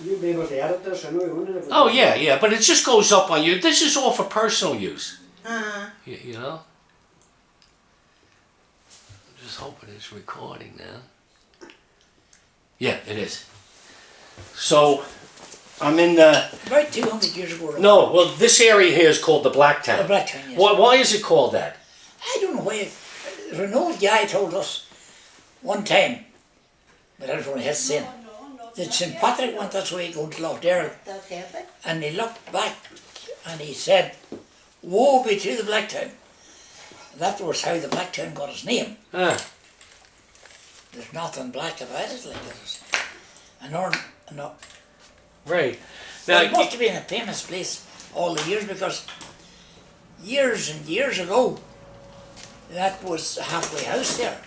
You'll be able to edit this, I know you wouldn't. Oh yeah, yeah, but it just goes up on you. This is all for personal use. Uh-huh. You know? I'm just hoping it's recording now. Yeah, it is. So, I'm in the... About 200 years ago. No, well, this area here is called the Blacktown. The Blacktown, yes. Why is it called that? I don't know why. An old guy told us one time, but I don't know his saying, that St. Patrick went this way going to Loughdare, and he looked back and he said, woe be to the Blacktown. That was how the Blacktown got its name. Ah. There's nothing black about it like this. No. Right. Now, Now, it must have been a famous place all the years, because years and years ago, that was a halfway house there.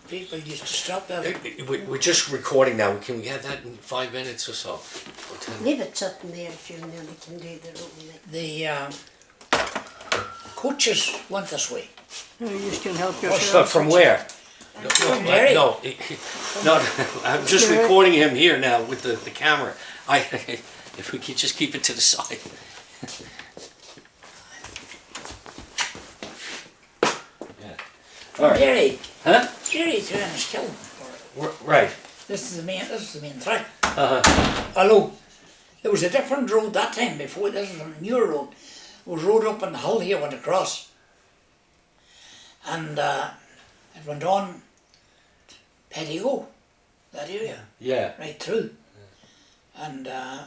People used to stop there. we're just recording now. Can we have that in 5 minutes or so? Or 10? Leave it sitting there if you nearly can do the room. The coaches went this way. No, you still help But yourself. from where? From Derry. No, I'm just recording him here now with the camera. If we could just keep it to the side. Yeah. From All right. Derry. Huh? Derry to Enniskillen. Right. This is the main track. Uh-huh. Although there was a different road that time before. This was a newer road. It was road up on the hill here, went across, and it went on Pettigo, that area, Yeah. right through. And there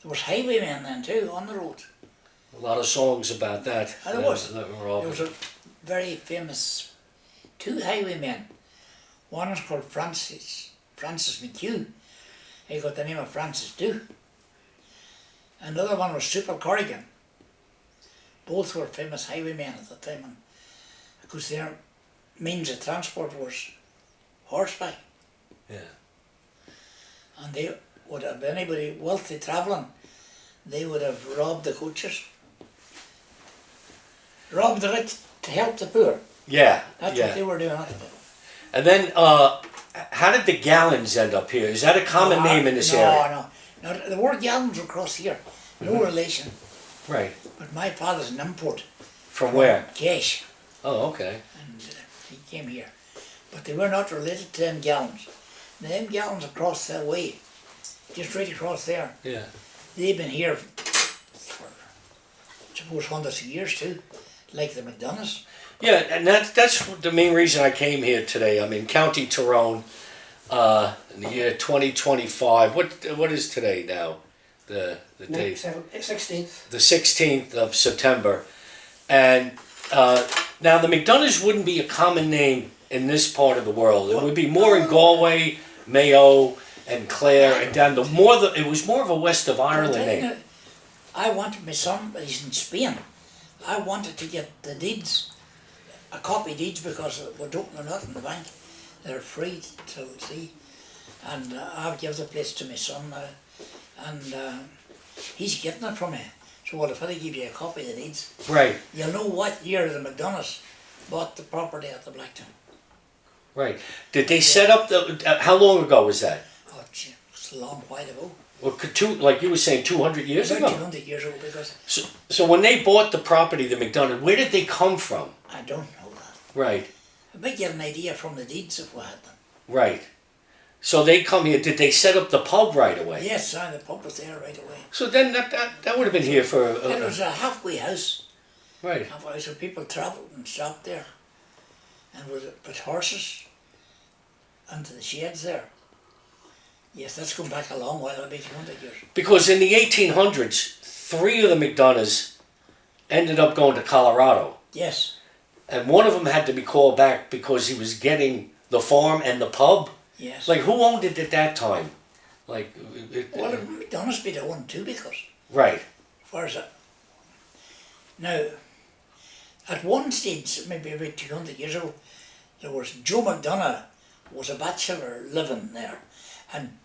was highwaymen then too on the road. A lot of songs about that. And there was. That were all. There was a very famous two highwaymen. One was called Francis McHugh. He got the name of Francis too. And the other one was Super Corrigan. Both were famous highwaymen at the time, and because their means of transport was horseback. Yeah. And they would have, anybody wealthy travelling, they would have robbed the coaches. Robbed the rich to help the poor. Yeah. That's yeah. what they were doing. And then, how did the Gallens end up here? Is that a common name in this area? No. Now, the word Gallons across here, no relation. Right. But my father's an import. From where? Cash. Oh, okay. And he came here. But they were not related to them Gallons. Them Gallons across that way, just right across there, Yeah. they've been here for, I suppose, hundreds of years too, like the McDonaghs. Yeah, and that's the main reason I came here today. I'm in County Tyrone, in the year 2025. What is today now? The date? 16th. The 16th of September. And now the McDonaghs wouldn't be a common name in this part of the world. It would be more in Galway, Mayo, and Clare, and down it was more of a west of Ireland name. I wanted my son, but he's in Spain. I wanted to get the deeds, a copy deeds, because we don't know nothing in the bank. They're free to see. And I would give the place to my son now. And he's getting it from me. So well, if I give you a copy of the deeds, Right. you'll know what year the McDonaghs bought the property at the Blacktown. Right. Did they set up how long ago was that? Oh, gee, it's a long while ago. Well, like you were saying, 200 years About ago? 200 years ago, because So when they bought the property, the McDonald, where did they come from? I don't know that. Right. I might get an idea from the deeds if we had them. Right. So they come here. Did they set up the pub right away? Yes, the pub was there right away. So then that would have been here for... It was a halfway house. Right. Halfway house where people travelled and stopped there. And would put horses into the sheds there. Yes, that's going back a long while, about 200 years. Because in the 1800s, 3 of the McDonoughs ended up going to Colorado. Yes. And one of them had to be called back because he was getting the farm and the pub. Yes. Like, who owned it at that time? Like... Well, McDonald's be the one too, because... Right. As far as that... Now, at one stage, maybe about 200 years ago, there was Joe McDonagh was a bachelor living there. And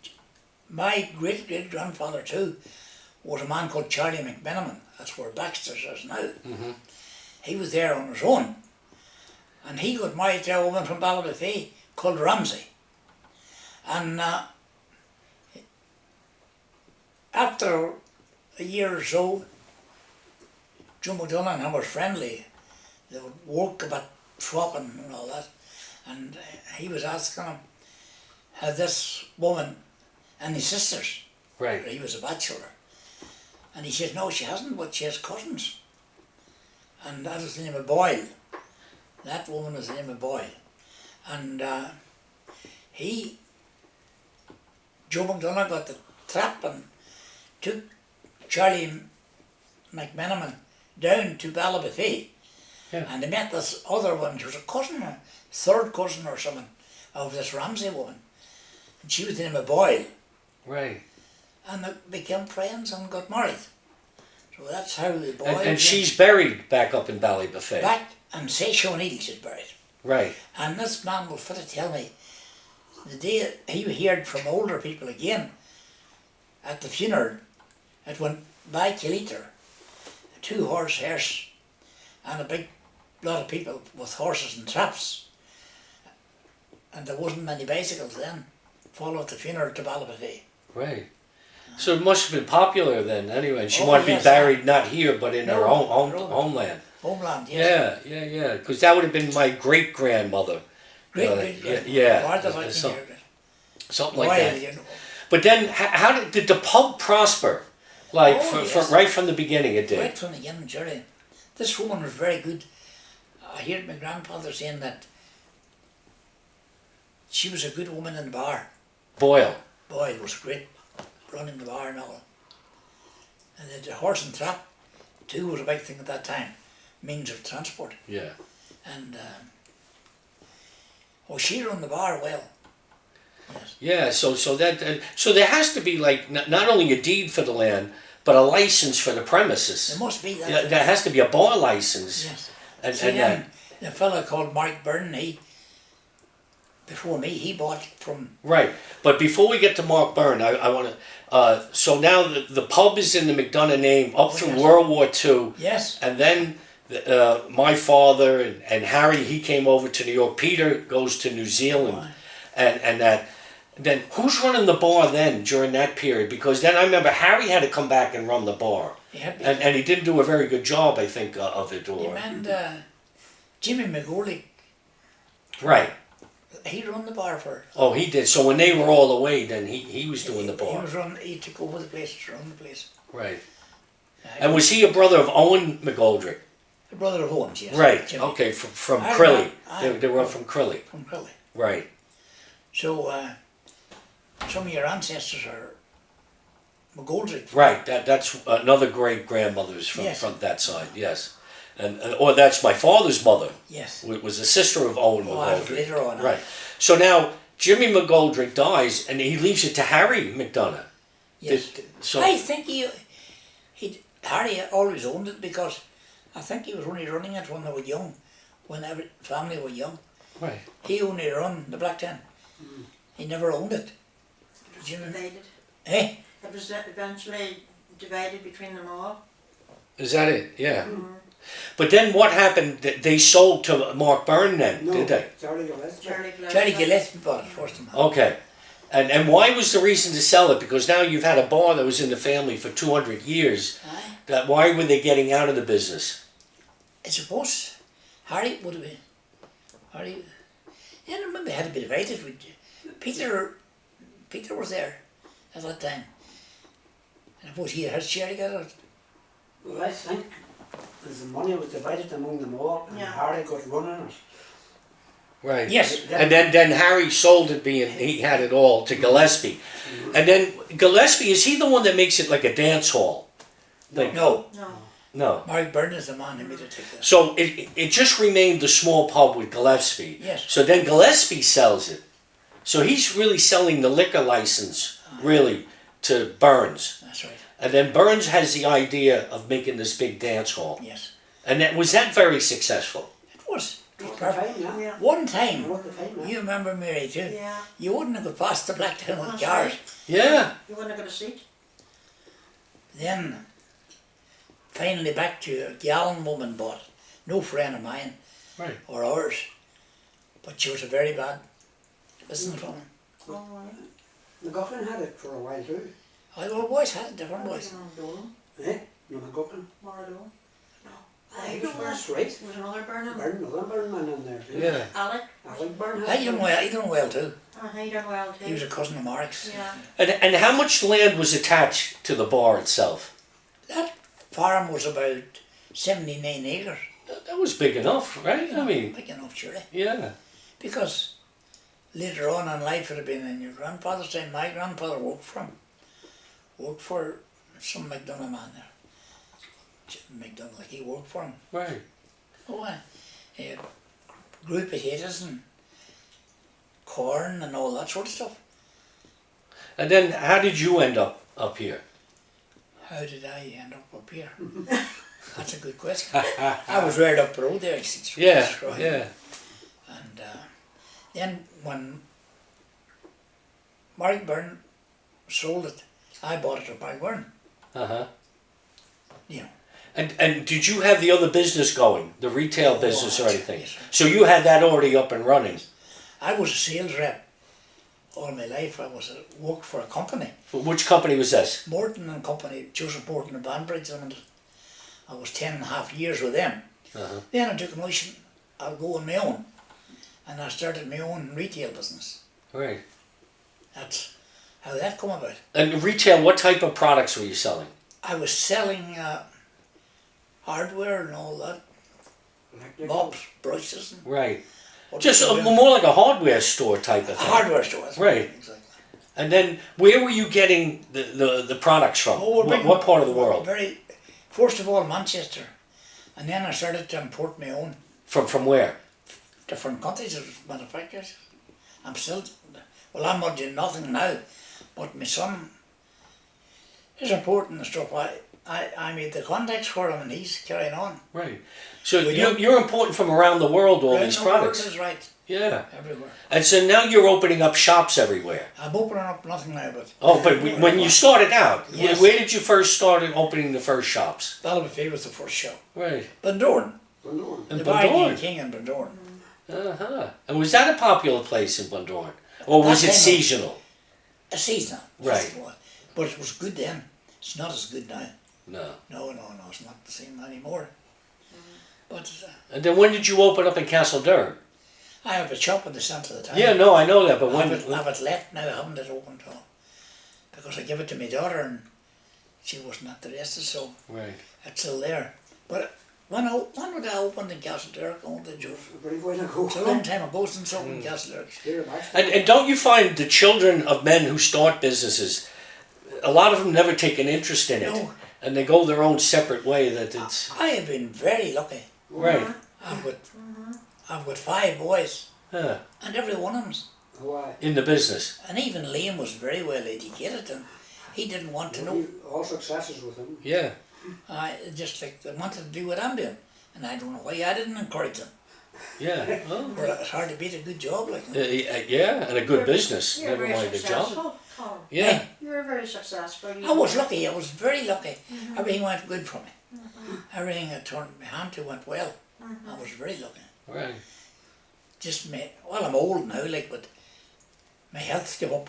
my great-great-grandfather too was a man called Charlie McMenamin. That's where Baxter's is now. Mm-hmm. He was there on his own. And he got married to a woman from Ballybofey called Ramsay. And after a year or so, Joe McDonagh and him were friendly. They would work about swapping and all that. And he was asking him, had this woman any sisters? Right. He was a bachelor. And he said, no, she hasn't, but she has cousins. And that was the name of Boyle. That woman was the name of Boyle. And Joe McDonald got the trap and took Charlie McMenamin down to Ballabafey. Yeah. And they met this other one, she was a cousin, a third cousin or something, of this Ramsey woman. And she was the name of Boyle. Right. And they became friends and got married. So that's how the boy... And she's buried back up in Ballybofey. Back, and say Sean Eagles is buried. Right. And this man will fit to tell me, the day he heard from older people again, at the funeral, it went by Kiliter, a 2-horse hearse, and a big lot of people with horses and traps. And there wasn't many bicycles then, followed the funeral to Ballybofey. Right. So it must have been popular then, anyway. And she Oh, wanted to yes, be buried not here, but in her No, own no. homeland. Homeland, yes. Yeah. Because that would have been my great grandmother. Great, yeah. Part of it, Something Royal, like that. you know. But then, how did the pub prosper? Like Oh, yes. right from the beginning, it did. Right from the beginning, Jerry. This woman was very good. I heard my grandfather saying that she was a good woman in the bar. Boyle. Boy, it was great running the bar and all. And the horse and trap too was a big thing at that time, means of transport. Yeah. And she run the bar well. Yes. Yeah. So there has to be like not only a deed for the land, but a license for the premises. There must be that. Yeah, there has to be a bar license. Yes. And, See, and then the fellow called Mark Byrne, before me, he bought from... Right, but before we get to Mark Byrne, I want to... so now the pub is in the McDonagh name up through yes. World War II. Yes. And then my father and Harry, he came over to New York. Peter goes to New Zealand. And that... Then who's running the bar then during that period? Because then I remember Harry had to come back and run the bar. And he didn't do a very good job, I think, of it. And Jimmy McGorley. Right. He run the bar for it. Oh, he did. So when they were all away, then he was doing the bar. He took over the place, run the place. Right. And was he a brother of Owen McGoldrick? The brother of Owens, yes. Right. Jimmy. Okay. From Crilly. They were from Crilly. From Crilly. Right. So some of your ancestors are McGoldrick. Right. That's another great grandmother's from that side. Yes. And or that's my father's mother. Yes. Was a sister of Owen McGoldrick. Later on. Right. So now Jimmy McGoldrick dies, and he leaves it to Harry McDonagh. Yes. I think Harry always owned it because I think he was only running it when they were young, when every family were young. Right. He only run the Blacktown. He never owned it. It was divided. Eh? It was eventually divided between them all. Is that it? Yeah. But then what happened? They sold to Mark Byrne then, did they? Charlie Gillespie. Charlie Gillespie bought it first of all. Okay. And why was the reason to sell it? Because now you've had a bar that was in the family for 200 years. Aye. That why were they getting out of the business? I suppose Harry would have been. Harry. Yeah, I remember they had to be divided with Peter was there at that time. And I suppose he had his share together. Well, I think the money was divided among them all, and Harry got running it. Right. Yes. And then Harry sold it, being he had it all to Gillespie. And then Gillespie, is he the one that makes it like a dance hall? Like, No. No. Mark Byrne is the man who made it take that. So it just remained the small pub with Gillespie. Yes. So then Gillespie sells it. So he's really selling the liquor license, really, to Burns. That's right. And then Burns has the idea of making this big dance hall. Yes. And was that very successful? It was. It was What perfect. the time, Yeah. One time, What the time, yeah. you remember Mary too, Yeah. you wouldn't have got past the Blacktown with That's cars. right. Yeah. You wouldn't have got a seat. Then, finally back to a Gallen woman bought it. No friend of mine Right. or ours, but she was a very bad businesswoman. Oh, right. McGuffin had it for a while too. Well, boys had it, different boys. Eh? No, I'm cooking. Marlow. I don't know. That's right. Was another Burnham. Another Burn man in there too. Yeah. Alec. Alec Burn. He done well too. He done well too. He was a cousin of Mark's. Yeah. And how much land was attached to the bar itself? That farm was about 79 acres. That was big enough, right? I mean, Big enough, surely. yeah. Because later on in life it had been in your grandfather's time. My grandfather worked for some McDonagh man there. McDonald, he worked for him. Right. Oh, he had grew potatoes and corn and all that sort of stuff. And then how did you end up here? How did I end up here? That's a good question. I was right up the road there. Yeah, yeah. And then when Mark Byrne sold it, I bought it at Mark Byrne. Uh-huh. You know. And did you have the other business going, the retail business or anything? Yes. So you had that already up and running? I was a sales rep all my life. I worked for a company. Which company was this? Morton and Company, Joseph Morton and Banbridge Limited. I was 10.5 years with them. Uh-huh. Then I took a notion, I'll go on my own. And I started my own retail business. Right. That's how that come about. And retail, what type of products were you selling? I was selling hardware and all that. Mops, brushes. And Right. what Just was it? more like a hardware store type of A thing. hardware store. That's Right. Exactly. And then where were you getting the products from? What part of the world? First of all, Manchester. And then I started to import my own. From where? Different countries as manufacturers. I'm not doing nothing now, but my son is importing the stuff. I made the contacts for him and he's carrying on. Right. So you're importing from around the world all these products. Is right. Yeah. Everywhere. And so now you're opening up shops everywhere. I'm opening up nothing now, but... Oh, but when you started out, Yes. where did you first start opening the first shops? Ballybofey was the first shop. Right. Bundoran. In The Barney Bundoran. King in Bundoran. Uh-huh. And was that a popular place in Bundoran? Or was That it time seasonal? A seasonal. Right. But it was good then. It's not as good now. No. No, it's not the same anymore. But And then when did you open up in Castlederg? I have a shop in the centre of the town. Yeah, no, I know that, but I when... have it left now, I haven't it open at all. Because I give it to my daughter and she wasn't interested, so Right. it's still there. But when would I open in Castlederg? It's a long time ago since I opened Castlederg. And don't you find the children of men who start businesses, a lot of them never take an interest in it, No. and they go their own separate way. That it's I have been very lucky. right. I've got 5 boys, Huh. and every one of them's. In the business. And even Liam was very well educated, and he didn't want to know. All successes with him. Yeah. Just like they wanted to do what I'm doing, and I don't know why I didn't encourage them. Yeah. Oh. Well, it's hard to beat a good job like that. Yeah, and a good business. You're Never very mind a job. successful, Colm. Yeah. You're very successful. I was lucky. I was very lucky. Everything went good for me. Everything I turned my hand to went well. I was very lucky. Right. Just I'm old now, but my health's give up.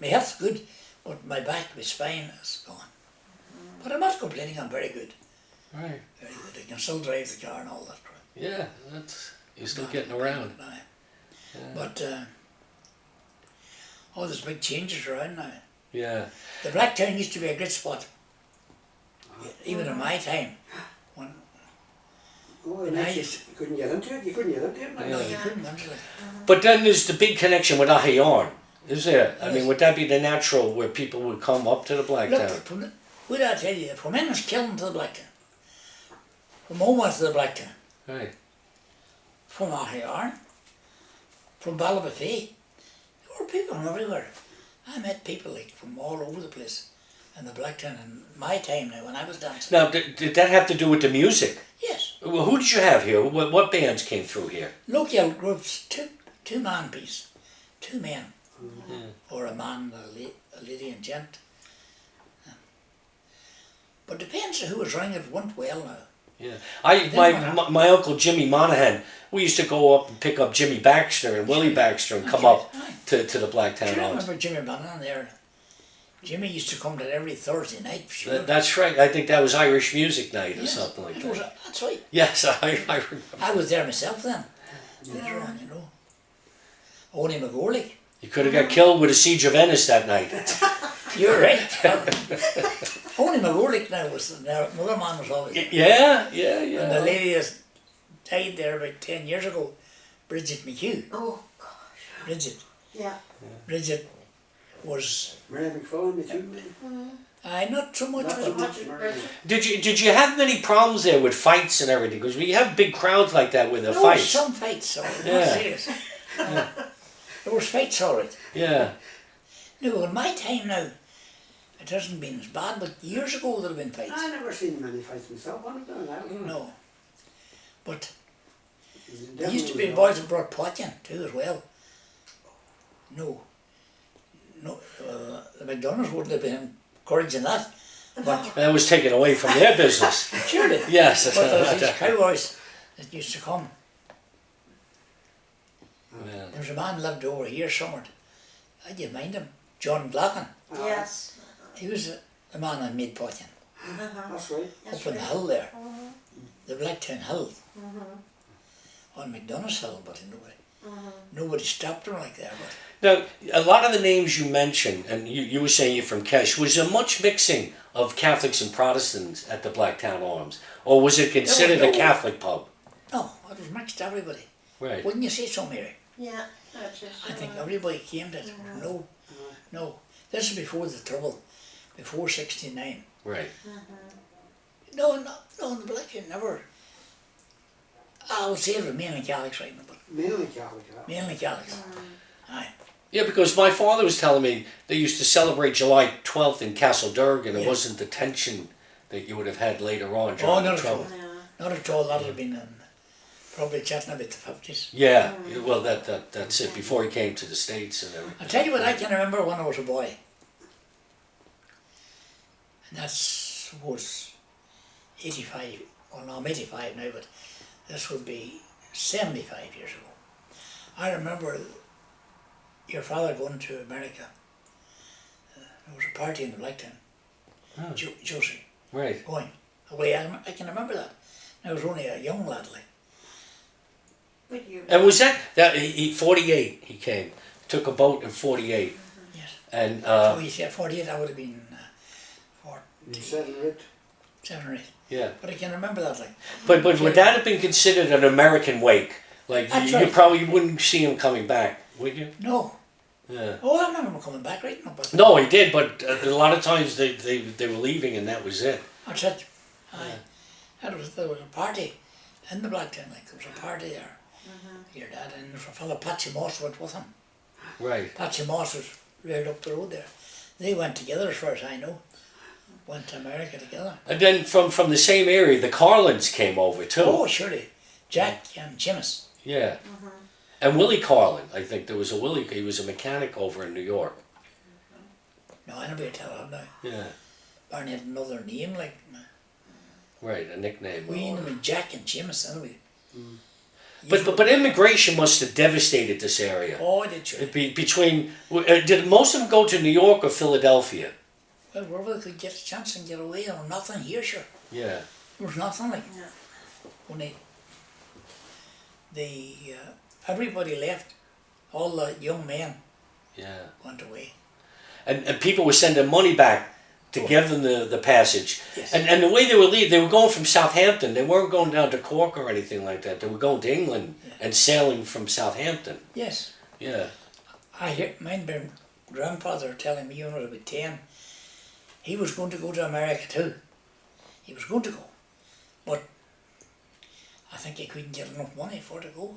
My health's good, but my back, my spine is gone. But I'm not complaining. I'm very good. Right. Very good. I can still drive the car and all that crap. Yeah. You're still getting around. Yeah. But there's big changes around now. Yeah. The Blacktown used to be a great spot. Even in my time, when You couldn't get into it. You couldn't get into it. no, you couldn't actually. But then there's the big connection with Aghyaran, is there? I Yes. mean, would that be the natural where people would come up to the Blacktown? Look, what I tell you, from Enniskillen to the Blacktown, from Omagh to the Blacktown, Right. from Aghyaran, from Ballybofey, there were people from everywhere. I met people from all over the place in the Blacktown in my time now when I was dancing. Now, did that have to do with the music? Yes. Well, who did you have here? What bands came through here? Local groups, two-man piece, 2 men, or a man, a lady and gent. But depends on who was running it, went well now. Yeah, my uncle Jimmy Monahan. We used to go up and pick up Jimmy Baxter and Willie Baxter and come up to the Blacktown Do you Arms. remember Jimmy Bannon there? Jimmy used to come to every Thursday night, for sure. That's right. I think that was Irish Music Night or Yes, something like it was, that. that's right. Yes, I remember. I was there myself then. Later on, you know. Only McGorley. You could have got killed with a siege of Venice that night. You're right. Only McGorley now was there. Another man was always there. Yeah. And the lady that died there about 10 years ago, Bridget McHugh. Oh, gosh. Bridget. Yeah. Bridget was, Mary McFarlane, the two not so much, Not as but much as Bridget. Did you have many problems there with fights and everything? Because we have big crowds like that with the there was fights. some fights, all right. Yeah. Not serious. There was fights, all right. Yeah. No, in my time now, it hasn't been as bad, but years ago there have been fights. I never seen many fights myself. I don't know. No. But There there used to be boys that brought potting too as well. No, the McDonald's wouldn't have been encouraging that. But That was taken away from their business. surely. Yes. But there was these cowboys that used to come. Yeah. There was a man lived over here somewhere. How'd you mind him? John Gallen. Yes. He was the man that made potting. That's right. Up on the hill there. The Blacktown Hill. On McDonough's Hill, but nobody stopped him like that. But Now, a lot of the names you mentioned, and you were saying you're from Kesh, was there much mixing of Catholics and Protestants at the Blacktown Arms? Or was it considered a Catholic pub? no, it was mixed everybody. Right. Wouldn't you say so, Mary? Yeah. That's just, I think everybody came to it. No. This is before the Trouble, before 69. Right. No, the Blacktown never. I would say it was mainly Catholics, right? But Mainly Catholic. mainly Catholics. Aye. Yeah, because my father was telling me they used to celebrate July 12th in Castlederg, and it Yeah. wasn't the tension that you would have had later on Oh, during not the at all. trouble. Not at all. That would have been probably chatting about the 50s. Yeah, well, that's it, before he came to the States and everything. I'll tell you what I can remember when I was a boy. And was 85. Well, no, I'm 85 now, but this would be 75 years ago. I remember your father going to America. There was a party in the Blacktown. Oh. Josie Right. going away. I can remember that. I was only a young lad, like. With you. And was that 48 he came, took a boat in 48. Yes. And So you said 48, I would have been 7 or 8. 7 or 8. yeah. But I can remember that, like. But would that have been considered an American wake? Like That's you right. probably wouldn't see him coming back, would you? No. Yeah. Oh, I remember him coming back, right? No, but No, he did, but a lot of times they were leaving and that was it. that's it. Aye. There was a party in the Blacktown, like there was a party there. Your dad and there was a fellow, Patsy Moss, went with him. Right. Patsy Moss was right up the road there. They went together as far as I know. Went to America together. And then from the same area, the Carlins came over too. Oh, surely. Jack and Jimis. Yeah. And Willie Carlin, I think there was a Willie, he was a mechanic over in New York. No, I never tell him now. Yeah. Barney had another name, like. Right, a nickname. We knew him Jack and Jimis, anyway. But immigration must have devastated this area. Oh, I did, sure. Between, did most of them go to New York or Philadelphia? Well, where we could get a chance and get away, there was nothing here, sure. Yeah. There was nothing like. Yeah. Only everybody left. All the young men Yeah. went away. And people were sending money back to give them the passage. Yes. And the way they were leaving, they were going from Southampton. They weren't going down to Cork or anything like that. They were going to England and sailing from Southampton. Yes. Yeah. I mind my grandfather telling me when I was about 10, he was going to go to America too. He was going to go. But I think he couldn't get enough money for to go.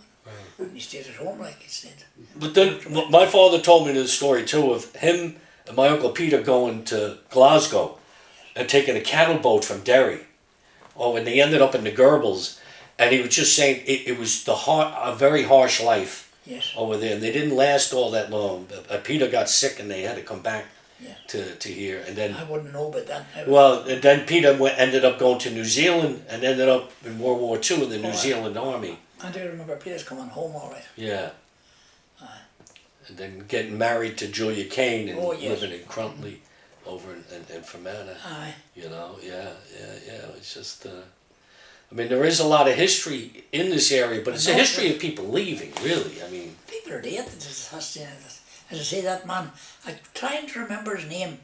And he stayed at home, like he said. But then my father told me the story too of him and my Uncle Peter going to Glasgow and taking a cattle boat from Derry. Oh, and they ended up in the Gorbals. And he was just saying it was a very harsh life. Yes. Over there, and they didn't last all that long. Peter got sick, and they had to come back to here, and then I wouldn't know about that. and then Peter ended up going to New Zealand, and ended up in World War II in the New Zealand Army. I do remember Peter's coming home all right. Yeah. And then getting married to Julia Kane and Oh, yes. living in Cruntley over in Fermanagh. Aye. You know, yeah. It's just, I mean, there is a lot of history in this area, but it's a history of people leaving, really. I mean, People are dead. As I say, that man, I'm trying to remember his name,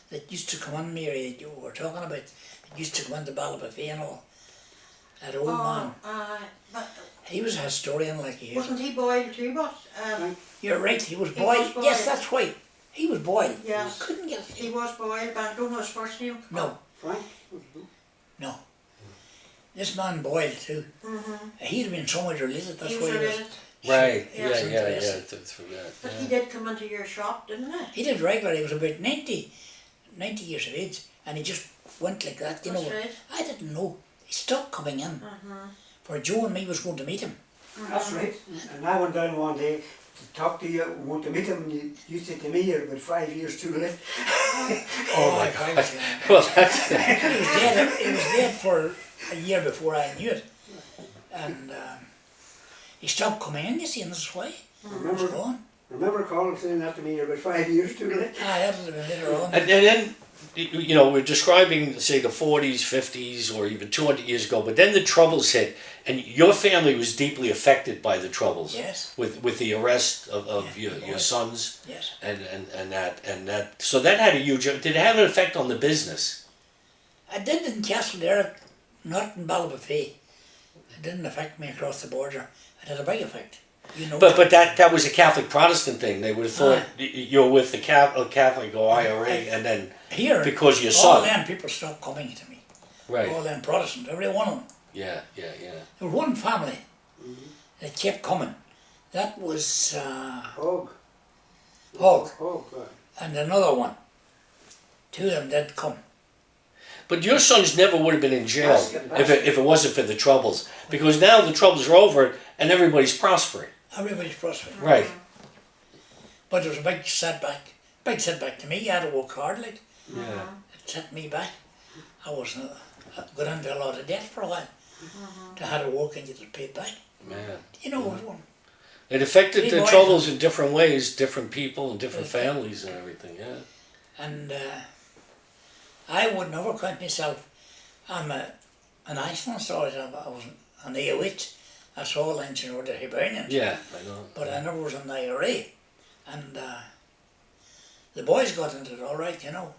that used to come on, Mary, that you were talking about, that used to come into Ballybofey and all. That old man. But He was a historian like he is. wasn't he Boyle too, but You're right, he was He Boyle. was Boyle. Yes, that's right. He was Boyle. Yes. I couldn't get he was Boyle, but I don't know his first name. No, Frank? no. This man Boyle too. He'd have been somewhat related, that's He why was he was. related. right, Yes, through that. But Yeah. he did come into your shop, didn't he? He did regular, he was about 90 years of age, and he just went like that, you That's know. right. I didn't know. He stopped coming in. For Joe and me was going to meet him. That's right. And I went down one day to talk to you, want to meet him, and you said to me you're about 5 years too late. Oh my God. God. Well, that's... He was dead for a year before I knew it. And he stopped coming in, you see, and that's why. He was gone. Remember Colin saying that to me, you're about 5 years too late? That would have been later on. And then, you know, we're describing, say, the 40s, 50s, or even 200 years ago, but then the Troubles hit, and your family was deeply affected by the Troubles. Yes. With the arrest of your sons. Yes. And that. So that had a huge... Did it have an effect on the business? I did in Castlederg, not in Ballybofey. It didn't affect me across the border. It had a big effect. You know. But that was a Catholic Protestant thing. They would have thought you're with the Catholic or IRA, and then here, because your all son. them people stopped coming to me. Right. All them Protestants, every one of them. Yeah. There was one family that kept coming. That was Hog. Hog, Right. and another one. Two of them did come. But your sons never would have been in jail if it wasn't for the Troubles, because now the Troubles are over and everybody's prospering. Everybody's prospering. Right. But there was a big setback. Big setback to me. I had to work hard, like. Yeah. It set me back. I wasn't got into a lot of debt for a while. To have to work and get it paid back. Man. You know, it was one. It affected Big the boys. Troubles in different ways, different people and different families and everything. Yeah. And I would never count myself. I'm an Icelandist, I wasn't an AOH. I saw lines, you know, the Hibernians. Yeah, I know. But I never was in the IRA. And the boys got into it all right, you know.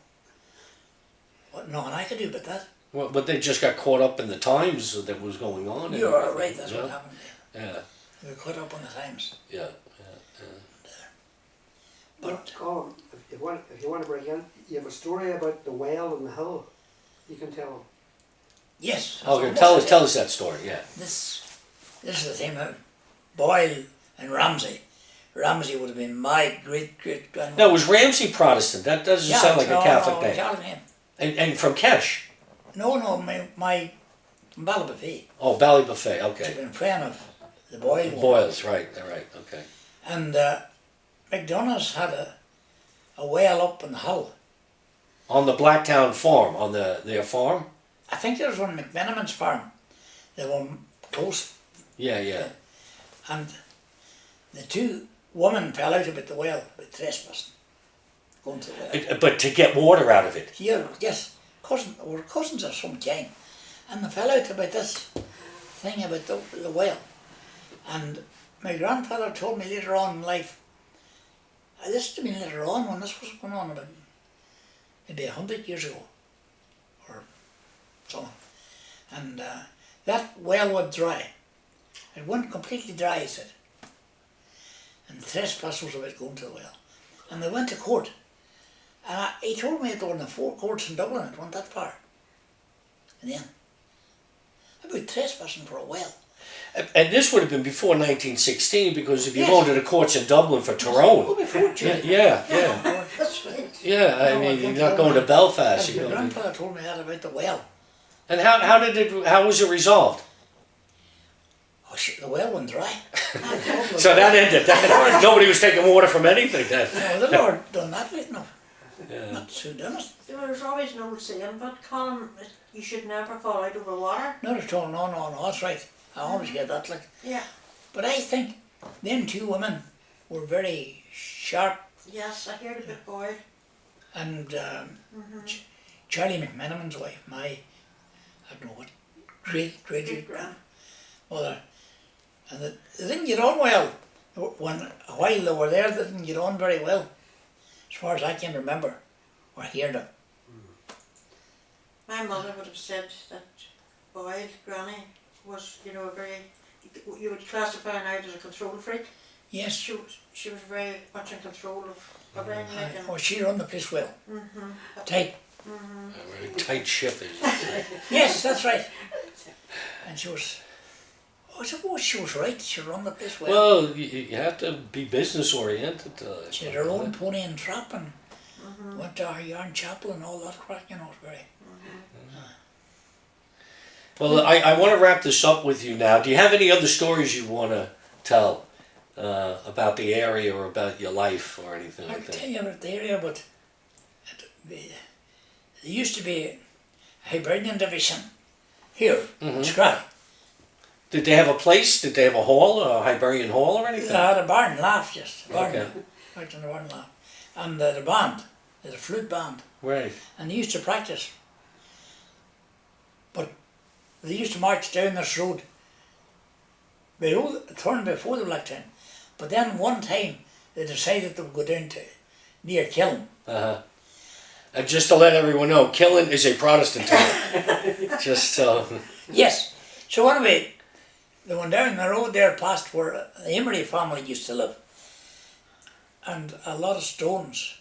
What nothing I could do but that. Well, but they just got caught up in the times that was going on. You're all right, that's yeah. what happened. Yeah. We were caught up on the times. Yeah. But Colin, if you want to break in, you have a story about the well and the hill. You can tell them. yes. Okay, that's tell us that story. Yeah. This is the thing about Boyle and Ramsay. Ramsay would have been my great-great-grandmother. Now, was Ramsay Protestant? That doesn't sound like a Catholic name. Catholic name. And from Kesh? No, my from Ballybofey. Oh, Ballybofey, She'd okay. been a friend of the Boyle one. Boyles, right, okay. And McDonagh's had a well up in Hull. On the Blacktown farm, on their farm? I think there was one McMenamin's farm. They were close. Yeah. And the two women fell out about the well, about trespassing, going to the well. But to get water out of it. Here, yes, we're cousins of some kind. And they fell out about this thing about the well. And my grandfather told me later on in life, this to me later on when this was going on about maybe 100 years ago or something. And that well went dry. It went completely dry, he said. And trespass was about going to the well. And they went to court. And he told me it were in the 4 courts in Dublin, it went that far. And then, about trespassing for a well. And this would have been before 1916, because if you Yes. go to the courts in Dublin for Tyrone. Oh, before Julie. Yeah. That's right. Yeah, I No, mean, don't you're not tell going me. to Belfast. And You're your going to... grandfather told me that about the well. And how was it resolved? Oh, the well went dry. So that ended. Nobody was taking water from anything then. No, the Lord done that right enough. Yeah. Not so done it. There was always an old saying, but Colm, you should never fall out over water. Not at all, no, that's right. I always get that, like. Yeah. But I think them two women were very sharp. Yes, I heard a bit Boyle. And Charlie McMenamin's wife, I don't know what, great grandmother. And they didn't get on well. A while they were there, they didn't get on very well, as far as I can remember or hear them. My mother would have said that Boyle, Granny, was, you know, you would classify her now as a control freak. Yes. She was very much in control of everything. Oh, she run the place well. Tight. A very tight ship. Yes, that's right. And she was, I suppose she was right, she run the place well. Well, you have to be business oriented. She had her own pony and trap and went to Aghyaran Chapel and all that crack, you know, it was very... Well, I want to wrap this up with you now. Do you have any other stories you want to tell about the area or about your life or anything like that? I'll tell you about the area, but there used to be a Hibernian division here in Scrag. Did they have a place? Did they have a hall, a Hibernian hall or anything? They had a barn laugh, yes. Barn, Okay. right in the barn laugh. And the band, there's a flute band. Right. And they used to practice. But they used to march down this road. They turned before the Blacktown. But then one time they decided they would go down to near Kiln. And just to let everyone know, Killen is a Protestant town. Just so. Yes. So anyway, they went down the road there past where the Emery family used to live. And a lot of stones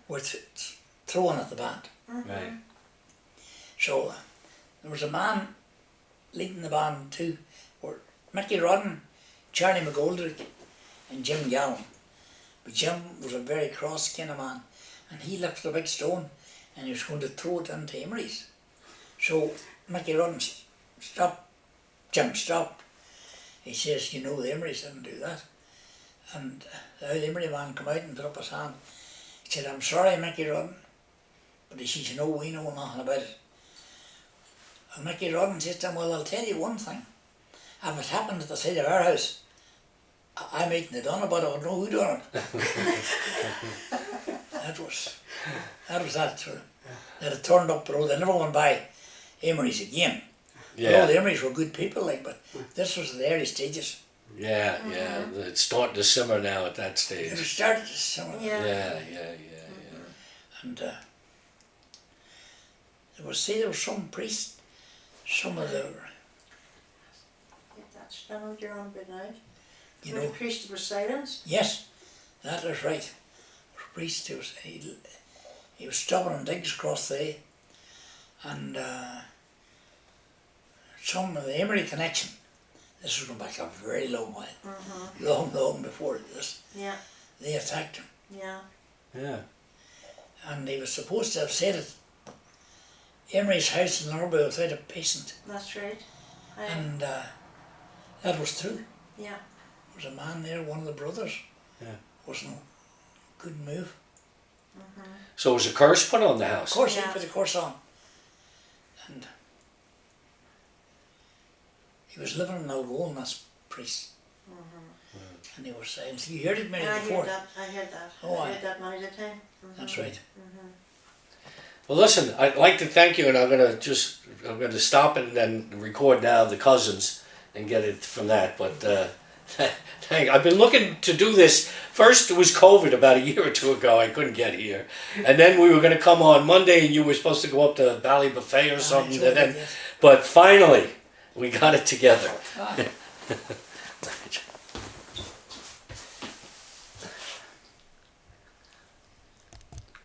were thrown at the band. Right. So there was a man leading the band too, were Mickey Rodden, Charlie McGoldrick and Jim Gallen. But Jim was a very cross kind of man, and he lifted a big stone and he was going to throw it into Emery's. So Mickey Rodden stopped. Jim stopped. He says, you know, the Emerys didn't do that. And the Emery man come out and put up his hand. He said, I'm sorry, Mickey Rodden, but he says, you know, we know nothing about it. And Mickey Rodden said to him, well, I'll tell you one thing. If it happened at the side of our house, I mightn't have done it, but I would know who done it. that was that. That had turned up the road. They never went by Emery's again. Yeah. All the Emerys were good people, like, but this was the early stages. Yeah, yeah. It's starting to simmer now at that It stage. was started to simmer. Yeah. And there was some priest, some of the, That's done with your own good night. you When know, the priest was silenced. yes, that is right. The priest, he was stopping on digs across the, and some of the Emery connection. This was going back a very long while, long before this. Yeah, They attacked him, Yeah. and he was supposed to have said it. Emery's house in Norbury without a patient, that's right. and that was true. Yeah. There was a man there, one of the brothers. Yeah. Wasn't couldn't move. So was a curse put on the house? Of course, Yeah. he put the curse on, and he was living in Algone, this priest, and he was saying, "You heard it many I before." heard that. I heard that. Oh, I aye. heard that many a time. That's right. Well, listen, I'd like to thank you, and I'm going to stop and then record now the cousins and get it from that. But I've been looking to do this. First, it was COVID about a year or two ago. I couldn't get here, and then we were going to come on Monday, and you were supposed to go up to Bally Buffet or something. sure, And then, yes. but finally, we got it together. Ah.